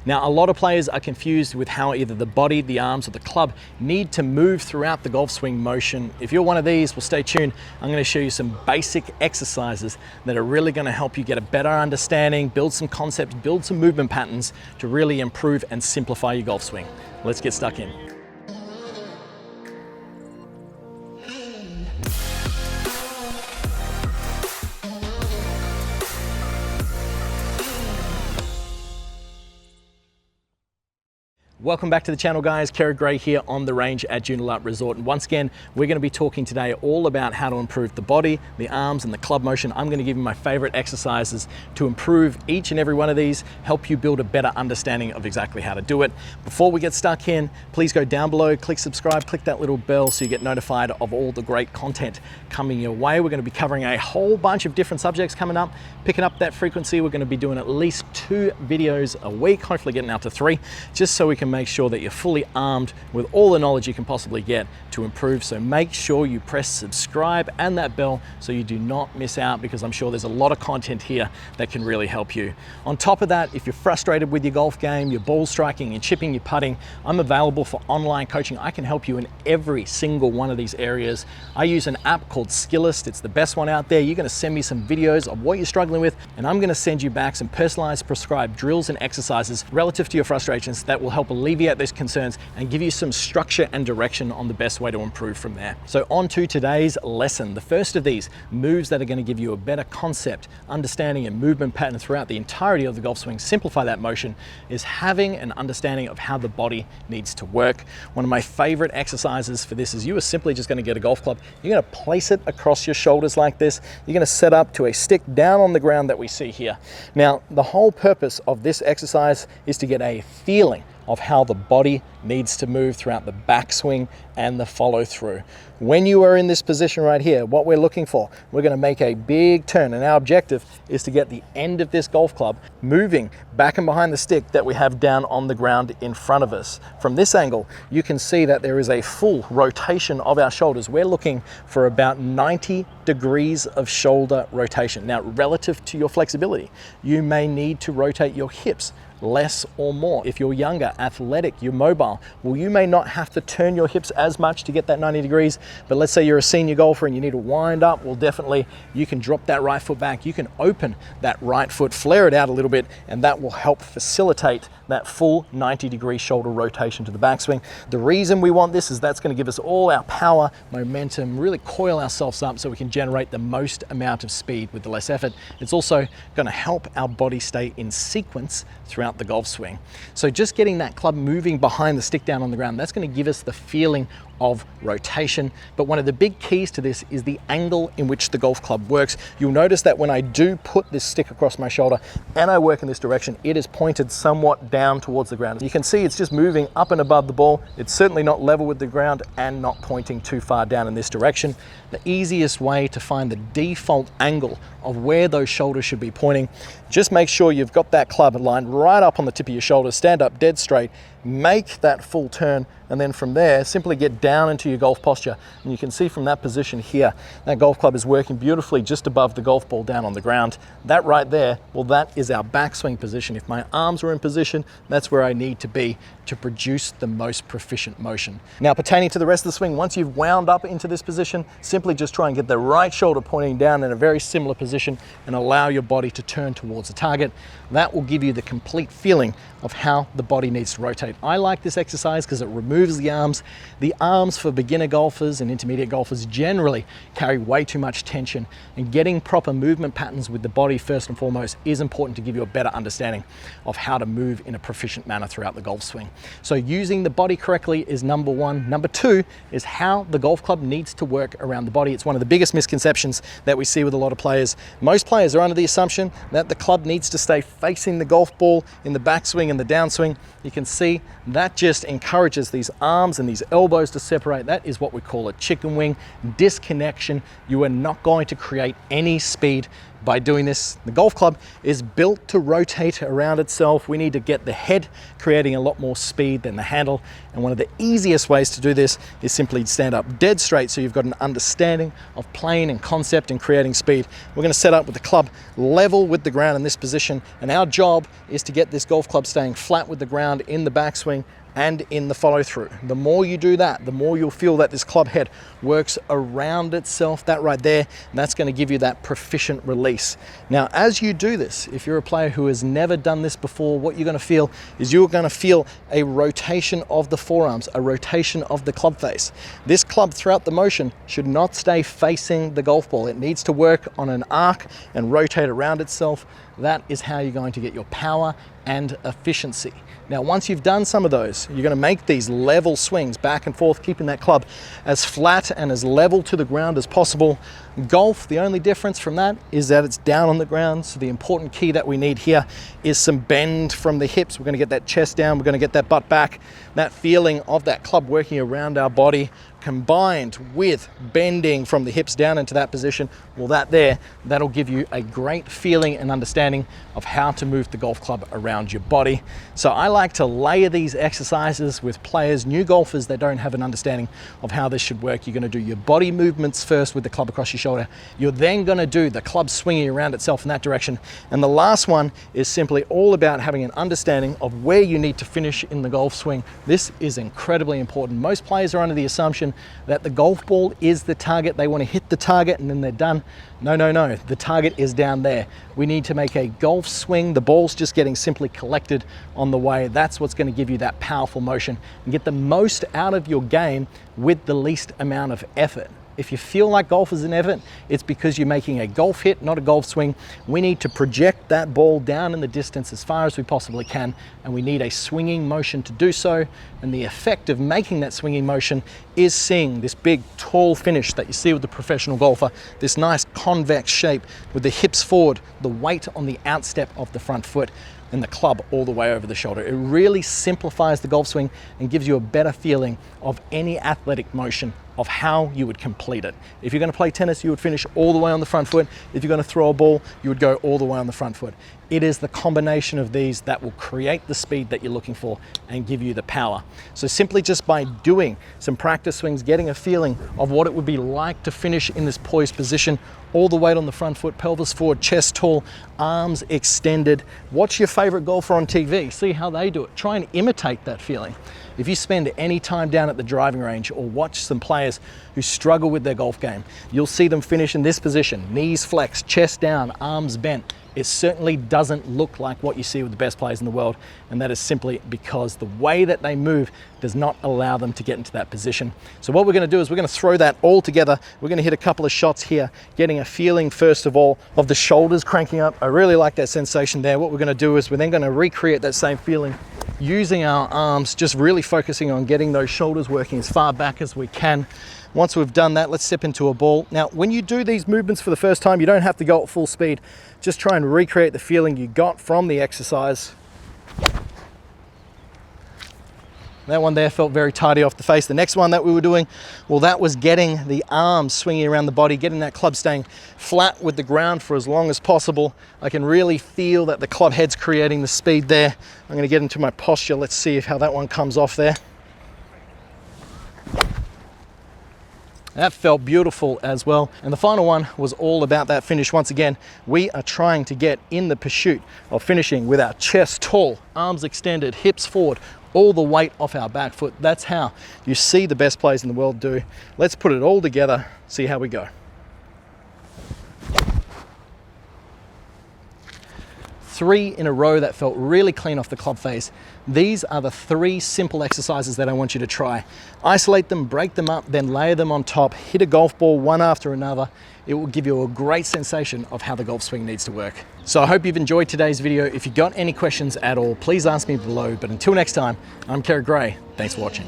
Now, a lot of players are confused with how either the body, the arms, or the club need to move throughout the golf swing motion. If you're one of these, well, stay tuned. I'm going to show you some basic exercises that are really going to help you get a better understanding, build some concepts, build some movement patterns to really improve and simplify your golf swing. Let's get stuck in. Welcome back to the channel, guys. Kerry Gray here on the range at Joondalup Resort. And once again, we're going to be talking today all about how to improve the body, the arms, and the club motion. I'm going to give you my favorite exercises to improve each and every one of these, help you build a better understanding of exactly how to do it. Before we get stuck in, please go down below, click subscribe, click that little bell so you get notified of all the great content coming your way. We're going to be covering a whole bunch of different subjects coming up. Picking up that frequency, we're going to be doing at least 2 videos a week, hopefully getting out to 3, just so we can make sure that you're fully armed with all the knowledge you can possibly get to improve. So make sure you press subscribe and that bell so you do not miss out, because I'm sure there's a lot of content here that can really help you. On top of that, if you're frustrated with your golf game, your ball striking, your chipping, your putting, I'm available for online coaching. I can help you in every single one of these areas. I use an app called Skillest. It's the best one out there. You're going to send me some videos of what you're struggling with, and I'm going to send you back some personalized prescribed drills and exercises relative to your frustrations that will help alleviate those concerns and give you some structure and direction on the best way to improve from there. So on to today's lesson. The first of these moves that are going to give you a better concept, understanding, and movement pattern throughout the entirety of the golf swing, simplify that motion, is having an understanding of how the body needs to work. One of my favorite exercises for this is you are simply just going to get a golf club. You're going to place it across your shoulders like this. You're going to set up to a stick down on the ground that we see here. Now, the whole purpose of this exercise is to get a feeling of how the body needs to move throughout the backswing and the follow through. When you are in this position right here, what we're looking for, we're going to make a big turn, and our objective is to get the end of this golf club moving back and behind the stick that we have down on the ground in front of us. From this angle, you can see that there is a full rotation of our shoulders. We're looking for about 90 degrees of shoulder rotation. Now, relative to your flexibility, you may need to rotate your hips less or more. If you're younger, athletic, you're mobile, well, you may not have to turn your hips as much to get that 90 degrees, but let's say you're a senior golfer and you need to wind up, well, definitely you can drop that right foot back, you can open that right foot, flare it out a little bit, and that will help facilitate that full 90-degree shoulder rotation to the backswing. The reason we want this is that's going to give us all our power, momentum, really coil ourselves up so we can generate the most amount of speed with the less effort. It's also going to help our body stay in sequence throughout the golf swing. So just getting that club moving behind the stick down on the ground, that's going to give us the feeling of rotation. But one of the big keys to this is the angle in which the golf club works. You'll notice that when I do put this stick across my shoulder and I work in this direction, it is pointed somewhat down towards the ground. You can see it's just moving up and above the ball. It's certainly not level with the ground and not pointing too far down in this direction. The easiest way to find the default angle of where those shoulders should be pointing, just make sure you've got that club lined right up on the tip of your shoulders, stand up dead straight, make that full turn, and then from there simply get down into your golf posture. And you can see from that position here, that golf club is working beautifully just above the golf ball down on the ground. That right there, well, that is our backswing position. If my arms are in position, that's where I need to be to produce the most proficient motion. Now, pertaining to the rest of the swing, once you've wound up into this position, simply just try and get the right shoulder pointing down in a very similar position and allow your body to turn towards the target. That will give you the complete feeling of how the body needs to rotate. I like this exercise because it removes the arms. The arms for beginner golfers and intermediate golfers generally carry way too much tension, and getting proper movement patterns with the body first and foremost is important to give you a better understanding of how to move in a proficient manner throughout the golf swing. So using the body correctly is number one. Number two is how the golf club needs to work around the body. It's one of the biggest misconceptions that we see with a lot of players. Most players are under the assumption that the club needs to stay facing the golf ball in the backswing and the downswing. You can see that just encourages these arms and these elbows to separate, that is what we call a chicken wing disconnection. You are not going to create any speed by doing this. The golf club is built to rotate around itself. We need to get the head creating a lot more speed than the handle. And one of the easiest ways to do this is simply stand up dead straight so you've got an understanding of playing and concept and creating speed. We're going to set up with the club level with the ground in this position, and our job is to get this golf club staying flat with the ground in the backswing and in the follow through. The more you do that, the more you'll feel that this club head works around itself, that right there, and that's going to give you that proficient release. Now, as you do this, if you're a player who has never done this before, what you're going to feel is you're going to feel a rotation of the forearms, a rotation of the club face. This club throughout the motion should not stay facing the golf ball. It needs to work on an arc and rotate around itself. That is how you're going to get your power and efficiency. Now, once you've done some of those, you're going to make these level swings back and forth, keeping that club as flat and as level to the ground as possible. Golf, the only difference from that is that it's down on the ground. So the important key that we need here is some bend from the hips. We're going to get that chest down. We're going to get that butt back. That feeling of that club working around our body combined with bending from the hips down into that position, well, that'll give you a great feeling and understanding of how to move the golf club around your body. So I like to layer these exercises with players, new golfers that don't have an understanding of how this should work. You're going to do your body movements first with the club across your shoulder. You're then going to do the club swinging around itself in that direction. And the last one is simply all about having an understanding of where you need to finish in the golf swing. This is incredibly important. Most players are under the assumption that the golf ball is the target. They want to hit the target and then they're done. No. The target is down there. We need to make a golf swing. The ball's just getting simply collected on the way. That's what's going to give you that powerful motion and get the most out of your game with the least amount of effort. If you feel like golf is an effort, it's because you're making a golf hit, not a golf swing. We need to project that ball down in the distance as far as we possibly can, and we need a swinging motion to do so. And the effect of making that swinging motion is seeing this big, tall finish that you see with the professional golfer, this nice convex shape with the hips forward, the weight on the outstep of the front foot, and the club all the way over the shoulder. It really simplifies the golf swing and gives you a better feeling of any athletic motion of how you would complete it. If you're going to play tennis, you would finish all the way on the front foot. If you're going to throw a ball, you would go all the way on the front foot. It is the combination of these that will create the speed that you're looking for and give you the power. So simply just by doing some practice swings, getting a feeling of what it would be like to finish in this poised position, all the weight on the front foot, pelvis forward, chest tall, arms extended. Watch your favorite golfer on TV, see how they do it. Try and imitate that feeling. If you spend any time down at the driving range or watch some players who struggle with their golf game, you'll see them finish in this position, knees flexed, chest down, arms bent. It certainly doesn't look like what you see with the best players in the world, and that is simply because the way that they move does not allow them to get into that position. So what we're going to do is we're going to throw that all together. We're going to hit a couple of shots here, getting a feeling first of all of the shoulders cranking up. I really like that sensation there. What we're going to do is we're then going to recreate that same feeling using our arms, just really focusing on getting those shoulders working as far back as we can. Once we've done that, let's step into a ball. Now, when you do these movements for the first time, you don't have to go at full speed. Just try and recreate the feeling you got from the exercise. That one there felt very tidy off the face. The next one that we were doing, well, that was getting the arms swinging around the body, getting that club staying flat with the ground for as long as possible. I can really feel that the club head's creating the speed there. I'm going to get into my posture. Let's see how that one comes off there. That felt beautiful as well. And the final one was all about that finish. Once again, we are trying to get in the pursuit of finishing with our chest tall, arms extended, hips forward, all the weight off our back foot. That's how you see the best players in the world do. Let's put it all together, see how we go. 3 in a row that felt really clean off the club face. These are the 3 simple exercises that I want you to try. Isolate them, break them up, then layer them on top. Hit a golf ball one after another. It will give you a great sensation of how the golf swing needs to work. So I hope you've enjoyed today's video. If you've got any questions at all, please ask me below. But until next time, I'm Kerry Gray. Thanks for watching.